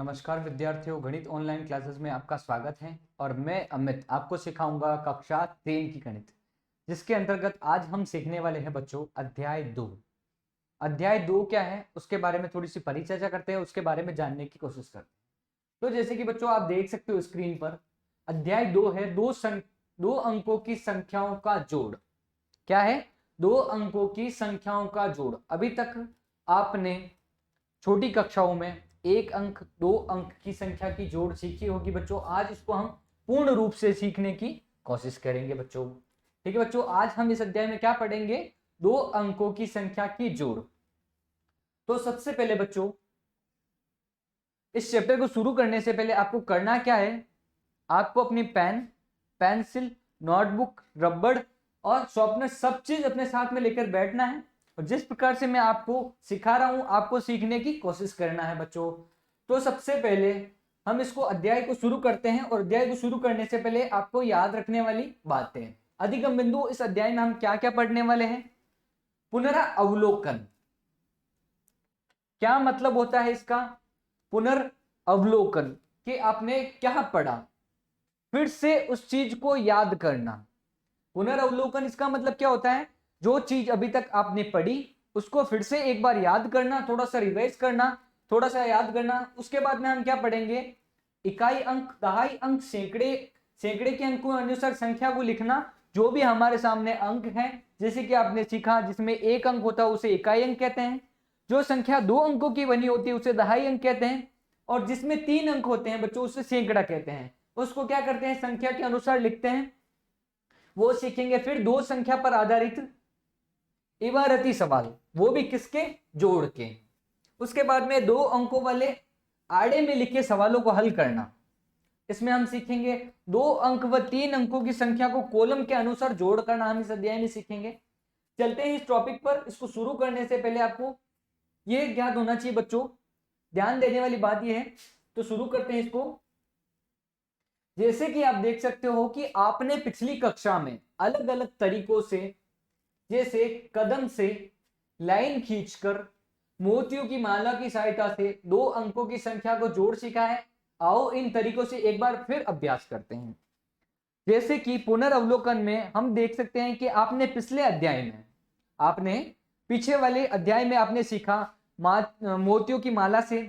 नमस्कार विद्यार्थियों, गणित ऑनलाइन क्लासेस में आपका स्वागत है। और मैं अमित आपको सिखाऊंगा कक्षा 3 की गणित, जिसके अंतर्गत आज हम सीखने वाले हैं बच्चों अध्याय 2। अध्याय 2 क्या है उसके बारे में थोड़ी सी परिचर्चा करते हैं, उसके बारे में जानने की कोशिश करते हैं। तो जैसे कि बच्चों आप देख सकते हो स्क्रीन पर, अध्याय 2 है दो अंकों की संख्याओं का जोड़। क्या है? 2 अंकों की संख्याओं का जोड़। अभी तक आपने छोटी कक्षाओं में 1 अंक 2 अंक की संख्या की जोड़ सीखी होगी बच्चों। आज इसको हम पूर्ण रूप से सीखने की कोशिश करेंगे बच्चों। ठीक है बच्चों, आज हम इस अध्याय में क्या पढ़ेंगे? 2 अंकों की संख्या की जोड़। तो सबसे पहले बच्चों, इस चैप्टर को शुरू करने से पहले आपको करना क्या है? आपको अपनी पेन, पेंसिल, नोटबुक, रबड़ और शॉर्पनर सब चीज अपने साथ में लेकर बैठना है। और जिस प्रकार से मैं आपको सिखा रहा हूं, आपको सीखने की कोशिश करना है बच्चों। तो सबसे पहले हम इसको अध्याय को शुरू करते हैं। और अध्याय को शुरू करने से पहले आपको याद रखने वाली बातें, अधिगम बिंदु। इस अध्याय में हम क्या क्या पढ़ने वाले हैं? पुनरावलोकन। क्या मतलब होता है इसका? पुनरावलोकन कि आपने क्या पढ़ा, फिर से उस चीज को याद करना। पुनरावलोकन इसका मतलब क्या होता है? जो चीज अभी तक आपने पढ़ी उसको फिर से एक बार याद करना, थोड़ा सा रिवाइज करना, थोड़ा सा याद करना। उसके बाद में हम क्या पढ़ेंगे? इकाई अंक, दहाई अंक, सैकड़े, सैकड़े के अंकों अनुसार संख्या को लिखना। जो भी हमारे सामने अंक है, जैसे कि आपने सीखा, जिसमें 1 अंक होता है उसे इकाई अंक कहते हैं। जो संख्या 2 अंकों की बनी होती है उसे दहाई अंक कहते हैं। और जिसमें 3 अंक होते हैं बच्चों उसे सैकड़ा कहते हैं। उसको क्या करते हैं? संख्या के अनुसार लिखते हैं, वो सीखेंगे। फिर 2 संख्या पर आधारित इबारती सवाल, वो भी किसके? जोड़ के। उसके बाद में 2 अंकों वाले आड़े में लिखे सवालों को हल करना। इसमें हम सीखेंगे 2 अंक व 3 अंकों की संख्या को कॉलम के अनुसार जोड़ करना। हम इस अध्याय में सीखेंगे। चलते हैं इस टॉपिक पर। इसको शुरू करने से पहले आपको यह ज्ञात होना चाहिए बच्चों, ध्यान देने वाली बात यह है। तो शुरू करते हैं इसको। जैसे कि आप देख सकते हो कि आपने पिछली कक्षा में अलग अलग तरीकों से, जैसे कदम से, लाइन खींचकर, मोतियों की माला की सहायता से 2 अंकों की संख्या को जोड़ सीखा है। आओ इन तरीकों से एक बार फिर अभ्यास करते हैं। जैसे कि पुनर्वलोकन में हम देख सकते हैं कि आपने पिछले अध्याय में, आपने पीछे वाले अध्याय में आपने सीखा मोतियों की माला से,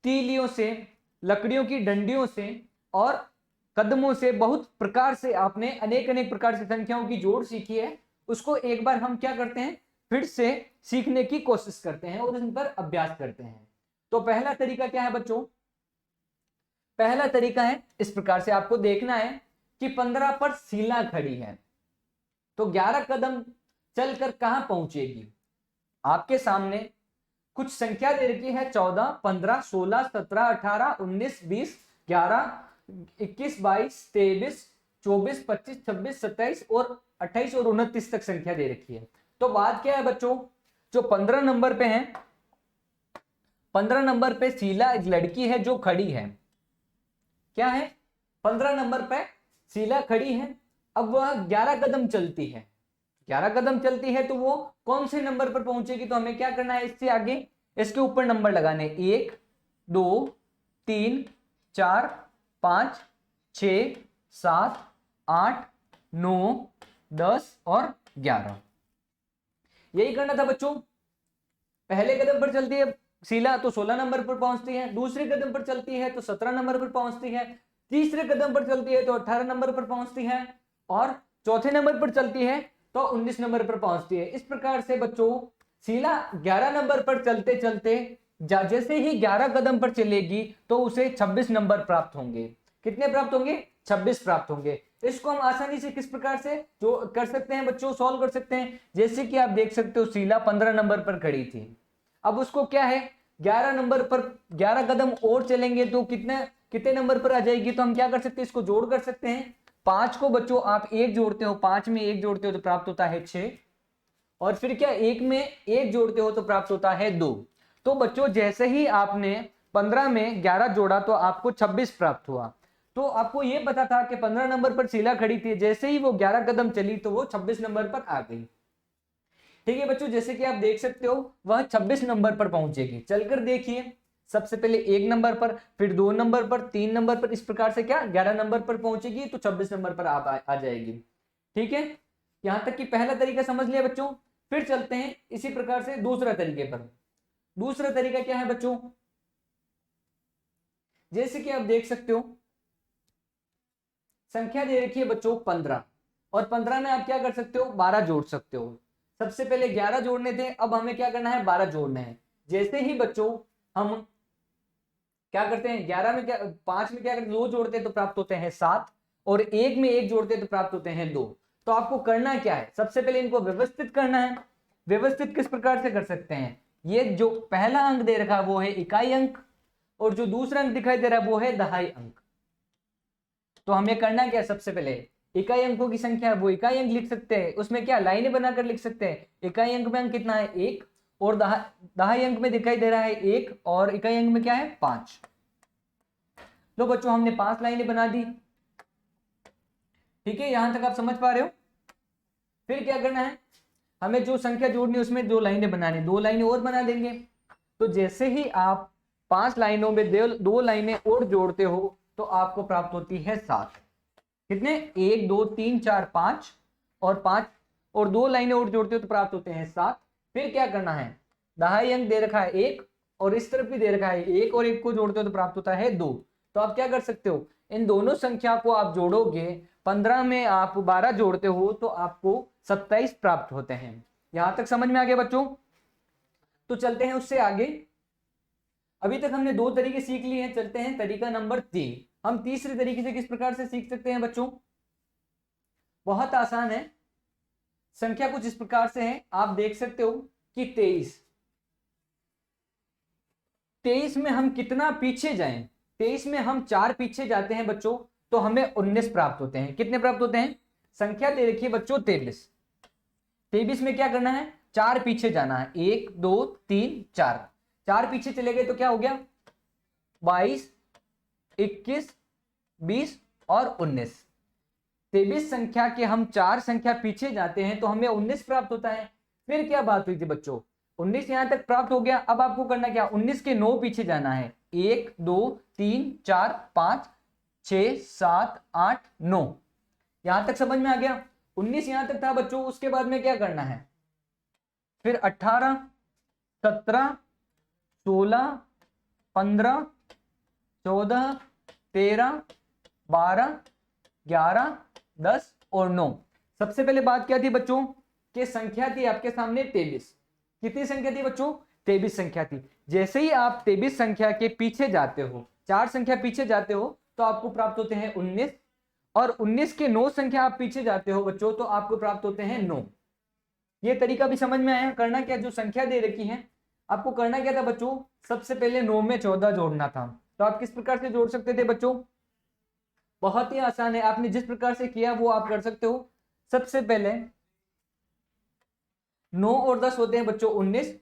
तीलियों से, लकड़ियों की डंडियों से और कदमों से, बहुत प्रकार से आपने अनेक अनेक प्रकार से संख्याओं की जोड़ सीखी है। उसको एक बार हम क्या करते हैं? फिर से सीखने की कोशिश करते हैं और इन पर अभ्यास करते हैं। तो पहला तरीका क्या है बच्चों? पहला तरीका है इस प्रकार से, आपको देखना है कि 15 पर शीला खड़ी है तो 11 कदम चलकर कहां पहुंचेगी। आपके सामने कुछ संख्या दे रखी है 14, 15, 16, 17, 18, 19, 20, 11, 21, 22, 23, 24, 25, 26, 27 और 28 और 29 तक संख्या दे रखी है। तो बात क्या है बच्चों? जो 15 नंबर पे है, 15 नंबर पे शीला एक लड़की है जो खड़ी है। क्या है? 15 नंबर पे शीला खड़ी है। अब वह 11 कदम चलती है। 11 कदम चलती है तो वो कौन से नंबर पर पहुंचेगी? तो हमें क्या करना है? इससे आगे इसके ऊपर नंबर लगाने, 1, 2, 3, 4, 5, 6, 7, 8, 9, 10 और 11। यही करना था बच्चों। पहले कदम पर चलती है शीला तो 16 नंबर पर पहुंचती है, दूसरे कदम पर चलती है तो 17 नंबर पर पहुंचती है, तीसरे कदम पर चलती है तो 18 नंबर पर पहुंचती है और चौथे नंबर पर चलती है तो 19 नंबर पर पहुंचती है। इस प्रकार से बच्चों शीला 11 नंबर पर चलते चलते जैसे ही 11 कदम पर चलेगी तो उसे 26 नंबर प्राप्त होंगे। कितने प्राप्त होंगे? 26 प्राप्त होंगे। इसको हम आसानी से किस प्रकार से जो कर सकते हैं बच्चों, सॉल्व कर सकते हैं। जैसे कि आप देख सकते हो शीला 15 नंबर पर खड़ी थी। अब उसको क्या है? 11 नंबर पर 11 कदम और चलेंगे तो कितने कितने नंबर पर आ जाएगी? तो हम क्या कर सकते हैं? इसको जोड़ कर सकते हैं। 5 को बच्चों आप 1 जोड़ते हो, 5 में 1 जोड़ते हो तो प्राप्त होता है 6। और फिर क्या 1 में 1 जोड़ते हो तो प्राप्त होता है 2। तो बच्चों जैसे ही आपने 15 में 11 जोड़ा तो आपको 26 प्राप्त हुआ। तो आपको यह पता था कि 15 नंबर पर शीला खड़ी थी, जैसे ही वो 11 कदम चली तो वो 26 नंबर पर आ गई। ठीक है बच्चों, जैसे कि आप देख सकते हो वह 26 नंबर पर पहुंचेगी। चलकर देखिए सबसे पहले 1 नंबर पर, फिर 2 नंबर पर, 3 नंबर पर, इस प्रकार से क्या 11 नंबर पर पहुंचेगी तो 26 नंबर पर आप आ जाएगी। ठीक है, यहां तक कि पहला तरीका समझ लिया बच्चों। फिर चलते हैं इसी प्रकार से दूसरा तरीके पर। दूसरा तरीका क्या है बच्चों, जैसे कि आप देख सकते हो संख्या दे रखी है बच्चों 15, और 15 में आप क्या कर सकते हो 12 जोड़ सकते हो। सबसे पहले 11 जोड़ने थे, अब हमें क्या करना है 12 जोड़ने हैं। जैसे ही बच्चों हम क्या करते हैं 11 में क्या 5 में क्या करते हैं 2 जोड़ते हैं तो प्राप्त होते हैं 7, और 1 में 1 जोड़ते हैं तो प्राप्त होते हैं 2। तो आपको करना क्या है, सबसे पहले इनको व्यवस्थित करना है। व्यवस्थित किस प्रकार से कर सकते हैं, ये जो पहला अंक दे रखा है वो है इकाई अंक, और जो दूसरा अंक दिखाई दे रहा है वो है दहाई अंक। तो हमें करना क्या है, सबसे पहले इकाई अंकों की संख्या है वो इकाई अंक लिख सकते हैं, उसमें क्या लाइनें बनाकर लिख सकते हैं। इकाई अंक में अंक कितना है 1, और दहाई अंक में दिखाई दे रहा है 1, और इकाई अंक में क्या है 5। लो बच्चों हमने 5 लाइनें बना दी। ठीक है, यहां तक आप समझ पा रहे हो। फिर क्या करना है, हमें जो संख्या जोड़नी है उसमें 2 लाइनें बनानी, 2 लाइनें और बना देंगे। तो जैसे ही आप 5 लाइनों में 2 लाइनें और जोड़ते हो तो आपको प्राप्त होती है 7। कितने 1 2 3 4 5, और 5 और 2 लाइनें और जोड़ते हो तो प्राप्त होते हैं 7। फिर क्या करना है, दहाई अंक दे रखा है 1, और इस तरफ भी दे रखा है 1, और 1 को जोड़ते हो तो प्राप्त होता है 2। तो आप क्या कर सकते हो, इन दोनों संख्या को आप जोड़ोगे, 15 में आप 12 जोड़ते हो तो आपको 27 प्राप्त होते हैं। यहां तक समझ में आ गया बच्चों। तो चलते हैं उससे आगे। अभी तक हमने 2 तरीके सीख लिए हैं, चलते हैं तरीका नंबर 3। हम तीसरे तरीके से किस प्रकार से सीख सकते हैं बच्चों, बहुत आसान है। संख्या कुछ इस प्रकार से है, आप देख सकते हो कि 23 में हम कितना पीछे जाएं, 23 में हम 4 पीछे जाते हैं बच्चों तो हमें 19 प्राप्त होते हैं। कितने प्राप्त होते हैं, संख्या दे रखी है बच्चों 23, 23 में क्या करना है 4 पीछे जाना है, 1 2 3 4, 4 पीछे चले गए तो क्या हो गया 22 21 20 और 19। 23 संख्या के हम 4 संख्या पीछे जाते हैं तो हमें 19 प्राप्त होता है। फिर क्या बात हुई थी बच्चों, 19 यहां तक प्राप्त हो गया। अब आपको करना क्या, 19 के 9 पीछे जाना है, 1 2 3 4 5 6 7 8 9। यहां तक समझ में आ गया। 19 यहां तक था बच्चों, उसके बाद में क्या करना है, फिर 18 17 16 15 14 13 12 11 10 और 9। सबसे पहले बात क्या थी बच्चों कि संख्या थी आपके सामने 23। कितनी संख्या थी बच्चों 23 संख्या थी। जैसे ही आप 23 संख्या के पीछे जाते हो, 4 संख्या पीछे जाते हो तो आपको प्राप्त होते हैं 19, और 19 के 9 संख्या आप पीछे जाते हो बच्चों तो आपको प्राप्त होते हैं 9। ये तरीका भी समझ में आया। करना क्या, जो संख्या दे रखी है आपको करना क्या था बच्चों, सबसे पहले 9 में 14 जोड़ना था। तो आप किस प्रकार से जोड़ सकते थे बच्चों, बहुत ही आसान है, आपने जिस प्रकार से किया वो आप कर सकते हो। सबसे पहले 9 और 10 होते हैं बच्चों 19,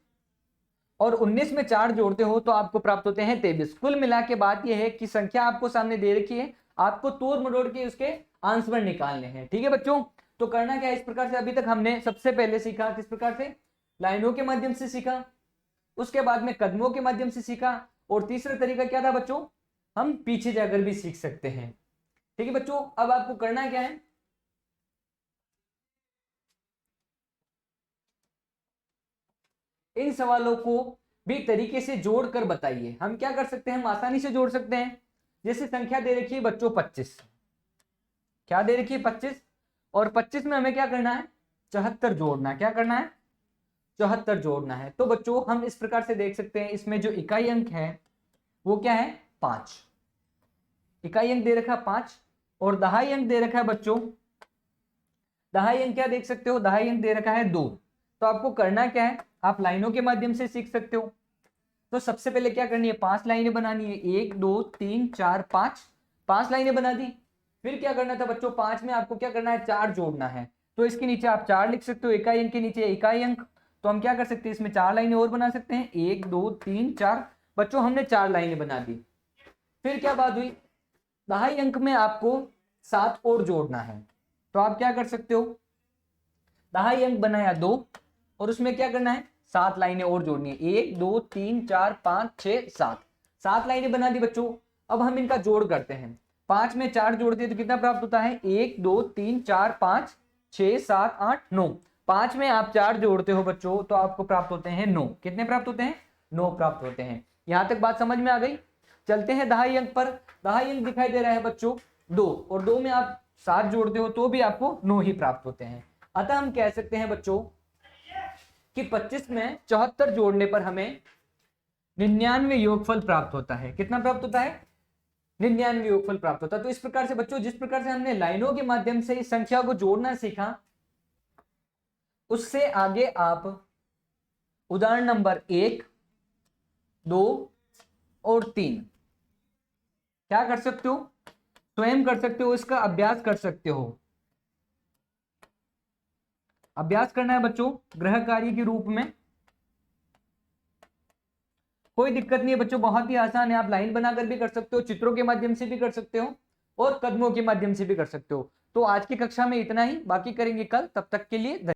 और 19 में 4 जोड़ते हो तो आपको प्राप्त होते हैं 23। कुल मिला के बात यह है कि संख्या आपको सामने दे रखी है, आपको तोड़ मरोड़ के उसके आंसर निकालने हैं। ठीक है बच्चों, तो करना क्या है, इस प्रकार से अभी तक हमने सबसे पहले सीखा किस प्रकार से, लाइनों के माध्यम से सीखा, उसके बाद में कदमों के माध्यम से सीखा, और तीसरा तरीका क्या था बच्चों, हम पीछे जाकर भी सीख सकते हैं। ठीक है बच्चों, अब आपको करना क्या है, इन सवालों को भी तरीके से जोड़कर बताइए। हम क्या कर सकते हैं, हम आसानी से जोड़ सकते हैं। जैसे संख्या दे रखी है बच्चों 25, क्या दे रखी है 25, और 25 में हमें क्या करना है 74 जोड़ना है। क्या करना है 74 जोड़ना है। तो बच्चों हम इस प्रकार से देख सकते हैं, इसमें जो इकाई अंक है वो क्या है 5, इकाई अंक दे रखा है 5, और दहाई अंक दे रखा है बच्चों, दहाई अंक क्या देख सकते हो, दहाई अंक दे रखा है 2। तो आपको करना क्या है, आप लाइनों के माध्यम से सीख सकते हो। तो सबसे पहले क्या करनी है, 5 लाइनें बनानी है, 1 2 3 4 5, 5 लाइनें बना दी। फिर क्या करना था बच्चों, 5 में आपको क्या करना है 4 जोड़ना है। तो इसके नीचे आप 4 लिख सकते हो, इकाई अंक के नीचे इकाई अंक। तो हम क्या कर सकते हैं, इसमें 4 लाइनें और बना सकते हैं, 1 2 3 4। बच्चों हमने 4 लाइनें बना दी। फिर क्या बात हुई, दहाई अंक में आपको 7 और जोड़ना है। तो आप क्या कर सकते हो, दहाई अंक बनाया 2, और उसमें क्या करना है 7 लाइनें और जोड़नी है, 1 2 3 4 5 6 7। 7 लाइनें बना दी बच्चों। अब हम इनका जोड़ करते हैं। 5 में 4 जोड़ते हैं तो कितना प्राप्त होता है? 1 2 3 4 5 6 7 8 9। 5 में आप 4 जोड़ते हो बच्चों तो आपको प्राप्त होते हैं 9। कितने प्राप्त होते हैं? 9 प्राप्त होते हैं। यहां तक बात समझ में आ गई? चलते हैं दहाई अंक पर। दहाई अंक दिखाई दे रहा है बच्चों 2, और 2 में आप 7 जोड़ते हो तो भी आपको 9 ही प्राप्त होते हैं। अतः हम कह सकते हैं बच्चों कि 25 में 74 जोड़ने पर हमें 99 योगफल प्राप्त होता है। कितना प्राप्त होता है? 99 योगफल प्राप्त होता है। तो इस प्रकार से बच्चों, जिस प्रकार से हमने लाइनों के माध्यम से इस संख्या को जोड़ना सीखा, उससे आगे आप उदाहरण नंबर 1, 2 और 3 क्या कर सकते हो? स्वयं कर सकते हो, इसका अभ्यास कर सकते हो। अभ्यास करना है बच्चों गृह कार्य के रूप में। कोई दिक्कत नहीं है बच्चों, बहुत ही आसान है। आप लाइन बनाकर भी कर सकते हो, चित्रों के माध्यम से भी कर सकते हो, और कदमों के माध्यम से भी कर सकते हो। तो आज की कक्षा में इतना ही, बाकी करेंगे कल। तब तक के लिए